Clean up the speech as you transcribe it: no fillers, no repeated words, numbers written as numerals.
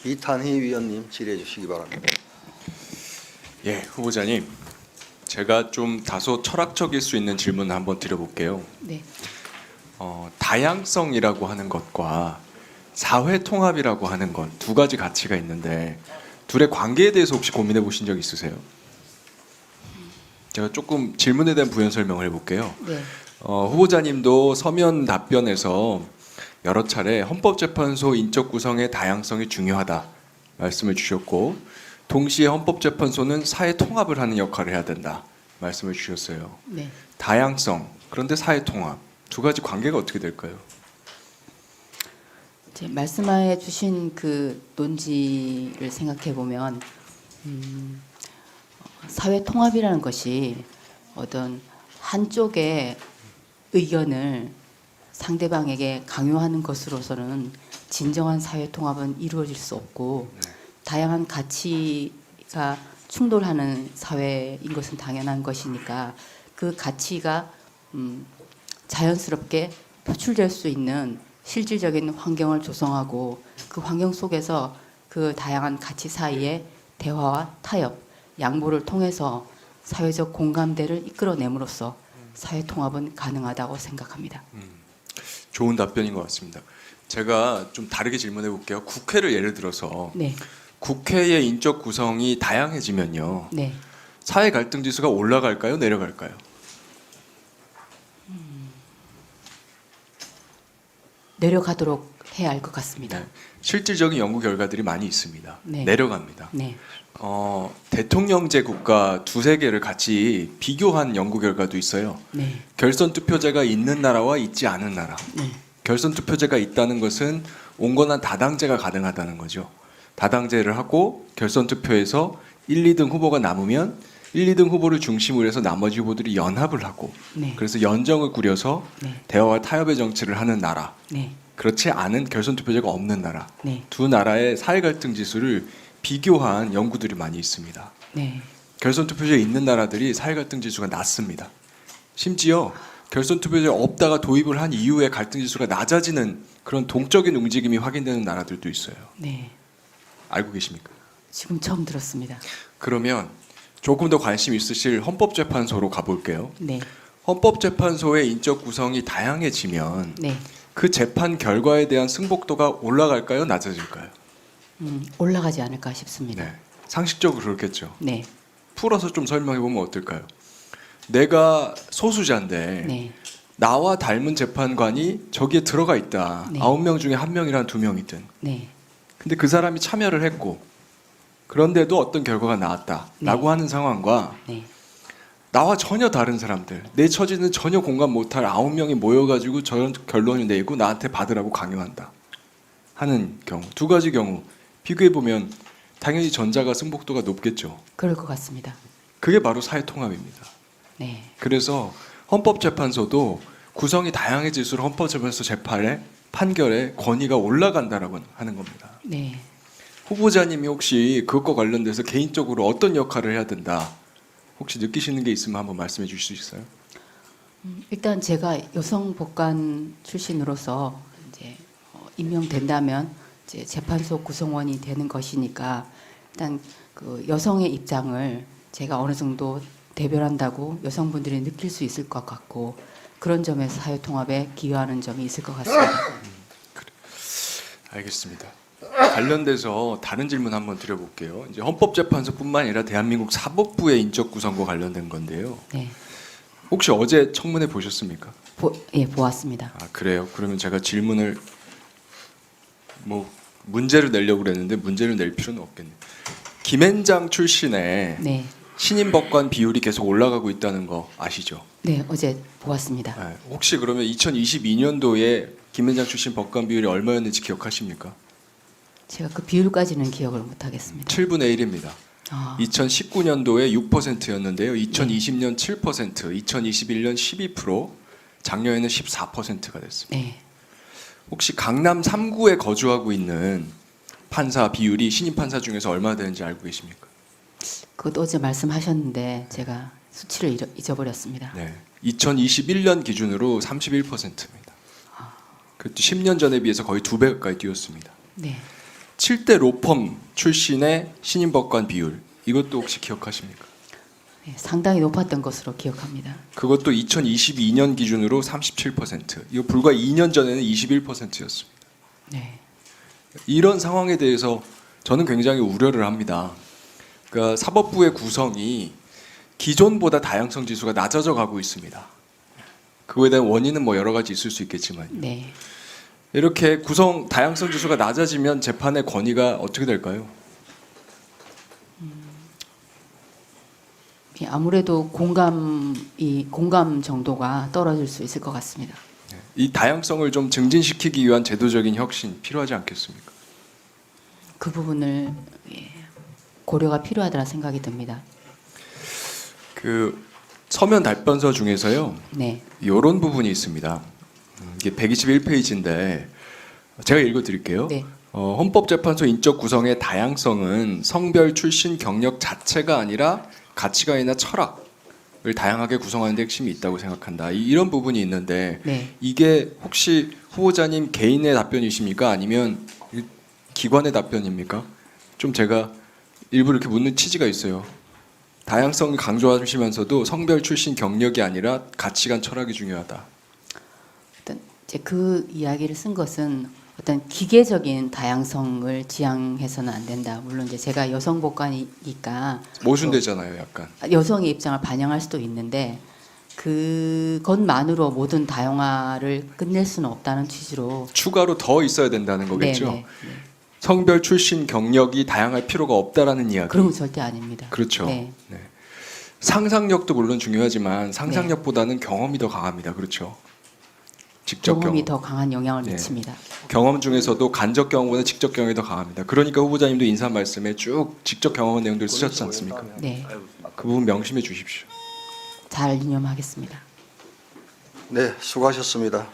이탄희 위원님 질의해 주시기 바랍니다. 예, 후보자님, 제가 좀 다소 철학적일 수 있는 질문을 한번 드려볼게요. 네. 다양성이라고 하는 것과 사회 통합이라고 하는 것 두 가지 가치가 있는데 둘의 관계에 대해서 혹시 고민해 보신 적 있으세요? 제가 조금 질문에 대한 부연 설명을 해볼게요. 네. 후보자님도 서면 답변에서 여러 차례 헌법재판소 인적 구성의 다양성이 중요하다 말씀을 주셨고, 동시에 헌법재판소는 사회 통합을 하는 역할을 해야 된다 말씀을 주셨어요. 네. 다양성, 그런데 사회 통합 두 가지 관계가 어떻게 될까요? 이제 말씀해 주신 그 논지를 생각해 보면 사회 통합이라는 것이 어떤 한쪽의 의견을 상대방에게 강요하는 것으로서는 진정한 사회 통합은 이루어질 수 없고, 다양한 가치가 충돌하는 사회인 것은 당연한 것이니까 그 가치가 자연스럽게 표출될 수 있는 실질적인 환경을 조성하고, 그 환경 속에서 그 다양한 가치 사이에 대화와 타협, 양보를 통해서 사회적 공감대를 이끌어냄으로써 사회 통합은 가능하다고 생각합니다. 좋은 답변인 것 같습니다. 제가 좀 다르게 질문해 볼게요. 국회를 예를 들어서 네, 국회의 인적 구성이 다양해지면요, 네. 사회 갈등 지수가 올라갈까요, 내려갈까요? 내려가도록 해야 할 것 같습니다. 네. 실질적인 연구 결과들이 많이 있습니다. 네. 내려갑니다. 네, 대통령제 국가 두세 개를 같이 비교한 연구 결과도 있어요. 네, 결선 투표제가 있는 나라와 있지 않은 나라. 네, 결선 투표제가 있다는 것은 온건한 다당제가 가능하다는 거죠. 다당제를 하고 결선 투표에서 1, 2등 후보가 남으면 1, 2등 후보를 중심으로 해서 나머지 후보들이 연합을 하고, 네, 그래서 연정을 꾸려서 네, 대화와 타협의 정치를 하는 나라, 네, 그렇지 않은 결선 투표제가 없는 나라, 네, 두 나라의 사회 갈등 지수를 비교한 연구들이 많이 있습니다. 네, 결선 투표제에 있는 나라들이 사회 갈등 지수가 낮습니다. 심지어 결선 투표제 없다가 도입을 한 이후에 갈등 지수가 낮아지는 그런 동적인 움직임이 확인되는 나라들도 있어요. 네. 알고 계십니까? 지금 처음 들었습니다. 그러면 조금 더 관심 있으실 헌법재판소로 가볼게요. 네, 헌법재판소의 인적 구성이 다양해지면 네. 그 재판 결과에 대한 승복도가 올라갈까요, 낮아질까요? 올라가지 않을까 싶습니다. 네, 상식적으로 그렇겠죠. 네, 풀어서 좀 설명해 보면 어떨까요? 내가 소수자인데 네, 나와 닮은 재판관이 저기에 들어가 있다. 네. 9명 중에 1명이란 2명이든. 네, 근데 그 사람이 참여를 했고 그런데도 어떤 결과가 나왔다라고 네. 하는 상황과 네, 나와 전혀 다른 사람들, 내 처지는 전혀 공감 못할 9명이 모여가지고 저런 결론을 내고 나한테 받으라고 강요한다 하는 경우, 두 가지 경우 비교해 보면 당연히 전자가 승복도가 높겠죠. 그럴 것 같습니다. 그게 바로 사회통합입니다. 네, 그래서 헌법재판소도 구성이 다양해질수록 헌법재판소 재판의 판결에 권위가 올라간다라고 하는 겁니다. 네. 후보자님이 혹시 그것과 관련돼서 개인적으로 어떤 역할을 해야 된다 혹시 느끼시는 게 있으면 한번 말씀해 주실 수 있어요? 일단 제가 여성 법관 출신으로서 이제 임명된다면 이제 재판소 구성원이 되는 것이니까, 일단 그 여성의 입장을 제가 어느 정도 대변한다고 여성분들이 느낄 수 있을 것 같고, 그런 점에서 사회 통합에 기여하는 점이 있을 것 같습니다. 알겠습니다. 관련돼서 다른 질문 한번 드려볼게요. 이제 헌법재판소뿐만 아니라 대한민국 사법부의 인적 구성과 관련된 건데요. 네, 혹시 어제 청문회 보셨습니까? 예, 보았습니다. 아, 그래요? 그러면 제가 질문을 문제를 내려고 그랬는데 문제를 낼 필요는 없겠네요. 김앤장 출신의 네, 신임 법관 비율이 계속 올라가고 있다는 거 아시죠? 네, 어제 보았습니다. 네. 혹시 그러면 2022년도에 김앤장 출신 법관 비율이 얼마였는지 기억하십니까? 제가 그 비율까지는 기억을 못하겠습니다. 7분의 1입니다. 아, 2019년도에 6%였는데요. 2020년 7%, 2021년 12%, 작년에는 14%가 됐습니다. 네, 혹시 강남 3구에 거주하고 있는 판사 비율이 신임 판사 중에서 얼마나 되는지 알고 계십니까? 그것도 어제 말씀하셨는데 제가 수치를 잊어버렸습니다. 네. 2021년 기준으로 31%입니다. 그것도 10년 전에 비해서 거의 2배 가까이 뛰었습니다. 네, 7대 로펌 출신의 신임법관 비율 이것도 혹시 기억하십니까? 네, 상당히 높았던 것으로 기억합니다. 그것도 2022년 기준으로 37%. 이거 불과 2년 전에는 21%였습니다. 네. 이런 상황에 대해서 저는 굉장히 우려를 합니다. 그러니까 사법부의 구성이 기존보다 다양성 지수가 낮아져 가고 있습니다. 그거에 대한 원인은 뭐 여러 가지 있을 수 있겠지만 네. 이렇게 구성 다양성 지수가 낮아지면 재판의 권위가 어떻게 될까요? 예, 아무래도 공감 정도가 떨어질 수 있을 것 같습니다. 이 다양성을 좀 증진시키기 위한 제도적인 혁신 필요하지 않겠습니까? 그 부분을 예, 고려가 필요하다는 생각이 듭니다. 그 서면 답변서 중에서요. 네. 이런 부분이 있습니다. 이게 121페이지인데 제가 읽어드릴게요. 네. 헌법재판소 인적 구성의 다양성은 성별, 출신, 경력 자체가 아니라 가치관이나 철학을 다양하게 구성하는 데 핵심이 있다고 생각한다. 이런 부분이 있는데 네. 이게 혹시 후보자님 개인의 답변이십니까? 아니면 기관의 답변입니까? 좀 제가 일부러 이렇게 묻는 취지가 있어요. 다양성을 강조하시면서도 성별, 출신, 경력이 아니라 가치관, 철학이 중요하다. 어떤 이제 그 이야기를 쓴 것은 어떤 기계적인 다양성을 지향해서는 안 된다. 물론 이제 제가 여성 법관이니까 모순되잖아요, 약간. 여성의 입장을 반영할 수도 있는데 그것만으로 모든 다양화를 끝낼 수는 없다는 취지로. 추가로 더 있어야 된다는 거겠죠. 네. 성별, 출신, 경력이 다양할 필요가 없다라는 이야기. 그런 건 절대 아닙니다. 그렇죠. 네. 네. 상상력도 물론 중요하지만 상상력보다는 경험이 더 강합니다. 그렇죠. 직접 경험이 경험. 더 강한 영향을 네. 미칩니다. 경험 중에서도 간접 경험보다 직접 경험이 더 강합니다. 그러니까 후보자님도 인사 말씀에 쭉 직접 경험한 내용들을 쓰셨지 않습니까? 네. 그 부분 명심해 주십시오. 잘 유념하겠습니다. 네, 수고하셨습니다.